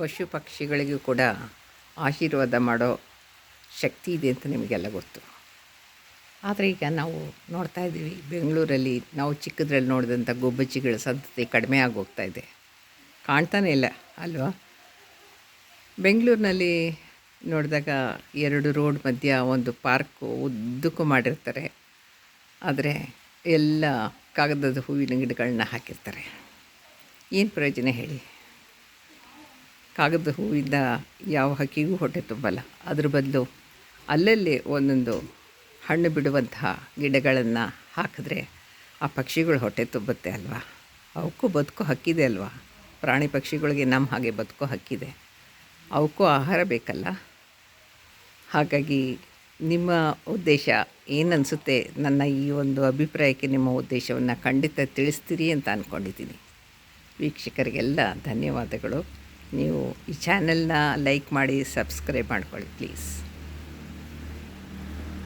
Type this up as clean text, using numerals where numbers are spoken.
ಪಶು ಪಕ್ಷಿಗಳಿಗೂ ಕೂಡ ಆಶೀರ್ವಾದ ಮಾಡೋ ಶಕ್ತಿ ಇದೆ ಅಂತ ನಿಮಗೆಲ್ಲ ಗೊತ್ತು. ಆದರೆ ಈಗ ನಾವು ನೋಡ್ತಾ ಇದ್ದೀವಿ, ಬೆಂಗಳೂರಲ್ಲಿ ನಾವು ಚಿಕ್ಕದ್ರಲ್ಲಿ ನೋಡಿದಂಥ ಗುಬ್ಬಚ್ಚಿಗಳ ಸಂತತಿ ಕಡಿಮೆ ಆಗೋಗ್ತಾ ಇದೆ, ಕಾಣ್ತಾನೇ ಇಲ್ಲ ಅಲ್ವಾ? ಬೆಂಗಳೂರಿನಲ್ಲಿ ನೋಡಿದಾಗ 2 ರೋಡ್ ಮಧ್ಯ ಒಂದು ಪಾರ್ಕು ಉದ್ದಕ್ಕೂ ಮಾಡಿರ್ತಾರೆ, ಆದರೆ ಎಲ್ಲ ಕಾಗದದ ಹೂವಿನ ಗಿಡಗಳನ್ನ ಹಾಕಿರ್ತಾರೆ. ಏನು ಪ್ರಯೋಜನ ಹೇಳಿ? ಕಾಗದದ ಹೂವಿಂದ ಯಾವ ಹಕ್ಕಿಗೂ ಹೊಟ್ಟೆ ತುಂಬಲ್ಲ. ಅದ್ರ ಬದಲು ಅಲ್ಲಲ್ಲಿ ಒಂದೊಂದು ಹಣ್ಣು ಬಿಡುವಂತಹ ಗಿಡಗಳನ್ನು ಹಾಕಿದ್ರೆ ಆ ಪಕ್ಷಿಗಳು ಹೊಟ್ಟೆ ತುಂಬುತ್ತೆ ಅಲ್ವಾ? ಅವಕ್ಕೂ ಬದುಕೋ ಹಕ್ಕಿದೆ ಅಲ್ವಾ? ಪ್ರಾಣಿ ಪಕ್ಷಿಗಳಿಗೆ ನಮ್ಮ ಹಾಗೆ ಬದುಕೋ ಹಕ್ಕಿದೆ, ಅವಕ್ಕೂ ಆಹಾರ ಬೇಕಲ್ಲ. ಹಾಗಾಗಿ ನಿಮ್ಮ ಉದ್ದೇಶ ಏನನ್ನಿಸುತ್ತೆ, ನನ್ನ ಈ ಒಂದು ಅಭಿಪ್ರಾಯಕ್ಕೆ ನಿಮ್ಮ ಉದ್ದೇಶವನ್ನು ಖಂಡಿತ ತಿಳಿಸ್ತೀರಿ ಅಂತ ಅಂದ್ಕೊಂಡಿದ್ದೀನಿ. ವೀಕ್ಷಕರಿಗೆಲ್ಲ ಧನ್ಯವಾದಗಳು. ನೀವು ಈ ಚಾನೆಲ್ನ ಲೈಕ್ ಮಾಡಿ, ಸಬ್ಸ್ಕ್ರೈಬ್ ಮಾಡ್ಕೊಳ್ಳಿ ಪ್ಲೀಸ್.